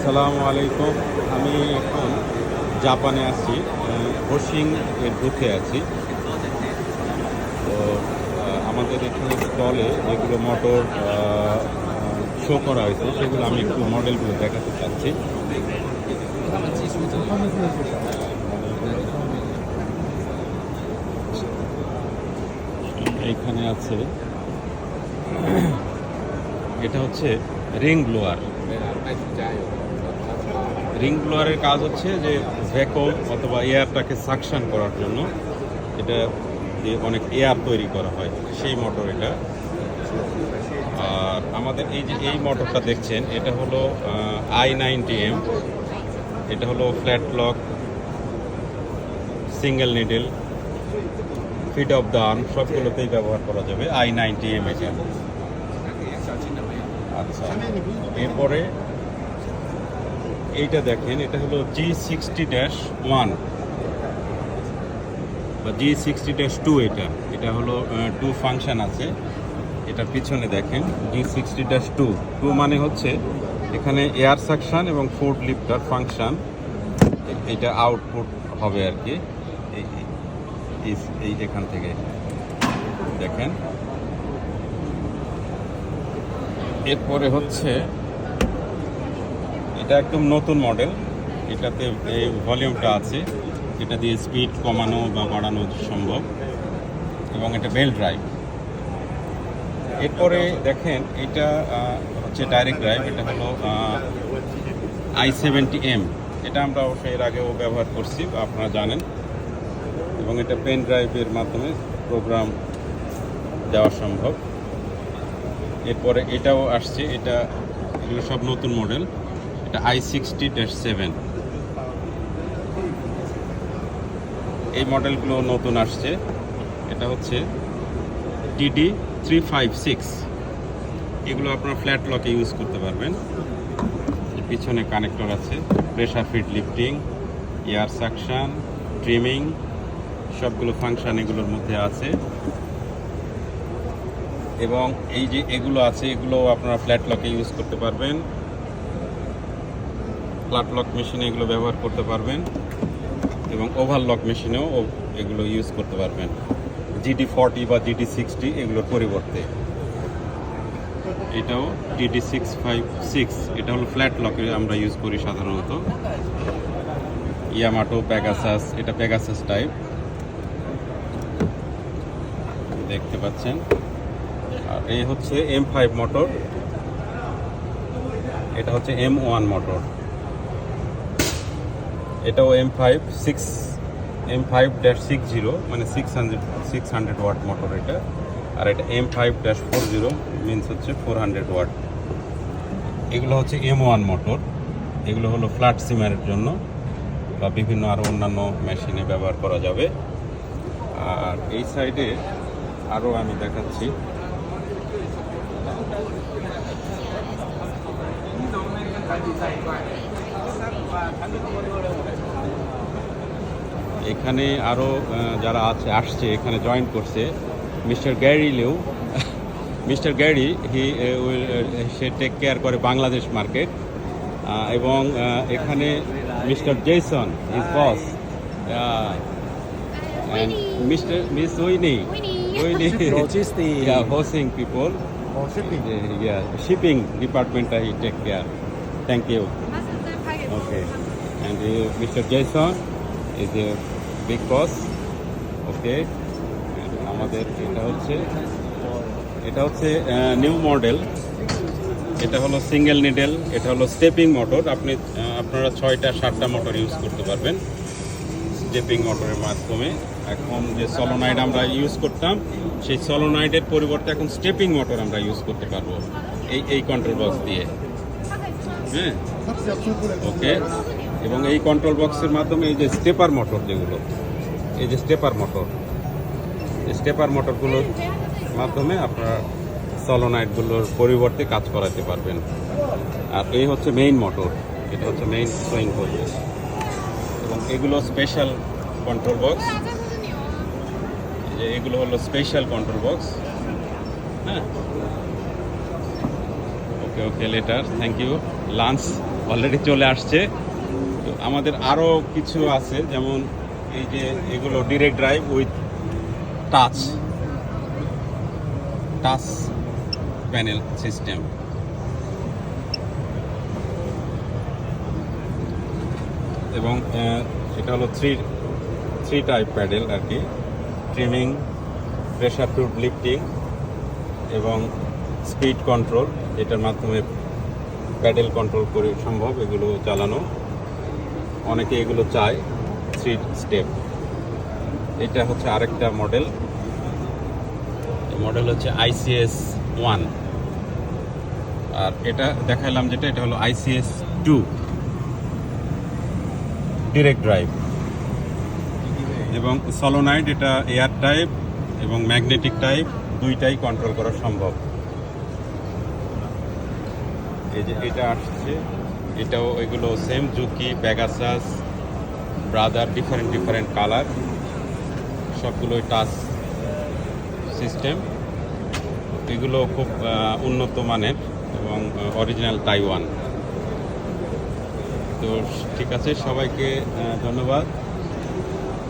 আসসালামু আলাইকুম। আমি এখন জাপানে আছি, হোশিং এর বুথে আছি। তো আমাদের এখানে স্টলে যেগুলো মোটর শো করা হয়েছে সেগুলো আমি একটু মডেলগুলো দেখাতে চাচ্ছি। এইখানে আছে, এটা হচ্ছে রিং ব্লোয়ার। রিং ব্লোয়ারের কাজ হচ্ছে যে ভ্যাকুয়াম অথবা এয়ারটাকে সাকশন করার জন্য এটা দিয়ে অনেক এয়ার তৈরি করা হয়, সেই মোটর এটা। আর আমাদের এই মোটরটা দেখছেন, এটা হলো i90M। এটা হলো flat lock, single needle, feet of the arm সবগুলোতেই ব্যবহার করা যাবে i90M এটা। আচ্ছা, এরপরে এইটা দেখেন, এটা হলো G60-1 বা G60-2। এটা হলো 2 ফাংশন আছে। এটার পিছনে দেখেন G60-2 মানে হচ্ছে এখানে এয়ার সাকশন এবং ফুড লিফটার ফাংশন, এটা আউটপুট হবে আর কি এই এখান থেকে দেখেন। এরপরে হচ্ছে এটা একদম নতুন মডেল, এটাতে এই ভলিউমটা আছে, এটা দিয়ে স্পিড কমানো বা বাড়ানো সম্ভব, এবং এটা বেল্ট ড্রাইভ। এরপরে দেখেন এটা হচ্ছে ডাইরেক্ট ড্রাইভ, এটা হলো i70M। এটা আমরা অবশ্যই এর আগেও ব্যবহার করছি, আপনারা জানেন। এবং এটা পেন ড্রাইভের মাধ্যমে প্রোগ্রাম দেওয়া সম্ভব। এরপরে এটাও আসছে, এগুলো সব নতুন মডেল। এটা i60-7। এই মডেলগুলো নতুন আসছে। এটা হচ্ছে DD356। এগুলো আপনারা ফ্ল্যাট লকে ইউজ করতে পারবেন। পিছনে কানেক্টর আছে, pressure feet lifting, air suction, trimming সবগুলো ফাংশন এগুলোর মধ্যে আছে। এবং এই যে এগুলো আছে, এগুলো আপনারা ফ্ল্যাট লকে ইউজ করতে পারবেন, ফ্ল্যাট লক মেশিনে এগুলো ব্যবহার করতে পারবেন, এবং ওভারলক মেশিনেও এগুলো ইউজ করতে পারবেন GD40 বা GD60 এগুলোর পরিবর্তে। এটাও DD656, এটা হলো ফ্ল্যাট লকে আমরা ইউজ করি সাধারণত। ইয়ামাটো, পেগাসাস, এটা পেগাসাস টাইপ দেখতে পাচ্ছেন। আর এই হচ্ছে M5 মোটর, এটা হচ্ছে M1 মোটর। এটাও M5-60 মানে 600 ওয়াট মোটর এটা। আর এটা M5-40 মিনস হচ্ছে 400 ওয়াট। এগুলো হচ্ছে M1 মোটর। এগুলো হলো ফ্ল্যাট সিমারের জন্য বা বিভিন্ন আরও অন্যান্য মেশিনে ব্যবহার করা যাবে। আর এই সাইডে আরও আমি দেখাচ্ছি, এখানে আরও যারা আসছে এখানে জয়েন করছে। মিস্টার গ্যারি সে টেক কেয়ার করে বাংলাদেশ মার্কেট। এবং এখানে mister Jason is boss, and Miss Winnie hosting people, shipping department he take care. Thank you. Okay, and Mr. Jason is the big boss. Okay, আমাদের এটা হচ্ছে new model. এটা হলো single needle, এটা হলো স্টেপিং মোটর। আপনারা 6টা-7টা motor use করতে পারবেন স্টেপিং মোটরের মাধ্যমে। এখন যে সলোনয়েড আমরা ইউজ করতাম, সেই সলোনয়েডের পরিবর্তে এখন স্টেপিং মোটর আমরা ইউজ করতে পারবো এই কন্ট্রোল বক্স দিয়ে। হ্যাঁ, ওকে। এবং এই কন্ট্রোল বক্সের মাধ্যমে এই যে স্টেপার মোটর, এই যে স্টেপার মোটরগুলোর মাধ্যমে আপনারা সলোনয়েডগুলোর পরিবর্তে কাজ করাতে পারবেন। আর এই হচ্ছে মেইন মোটর, এটা হচ্ছে মেইন সুইং করবে। এবং এগুলো স্পেশাল কন্ট্রোল বক্স, এগুলো হলো স্পেশাল কন্ট্রোল বক্স। হ্যাঁ, okay later, thank you. Lunch already চলে আসছে। তো আমাদের আরও কিছু আছে, যেমন এই যে এগুলো direct drive with touch touch panel system. এবং এটা হলো থ্রি টাইপ প্যাডেল আর কি, ট্রিমিং, প্রেশার প্রুফ লিফটিং এবং স্পিড কন্ট্রোল। এটার মাধ্যমে প্যাডেল কন্ট্রোল করে সম্ভব এগুলো চালানো। অনেকে এগুলো চায় 3 স্টেপ। এটা হচ্ছে আরেকটা মডেল, মডেল হচ্ছে ICS 1। আর এটা দেখাইলাম যেটা, এটা হলো ICS 2 ডিরেক্ট ড্রাইভ এবং সলোনাইড। এটা এয়ার টাইপ এবং ম্যাগনেটিক টাইপ দুইটাই কন্ট্রোল করা সম্ভব। এই যে এটা আসছে, এটাও এগুলো same, Juki, Pegasus, brother, different colour, সবগুলোই টাচ সিস্টেম। এগুলো খুব উন্নত মানের এবং অরিজিনাল তাইওয়ান। তো ঠিক আছে, সবাইকে ধন্যবাদ।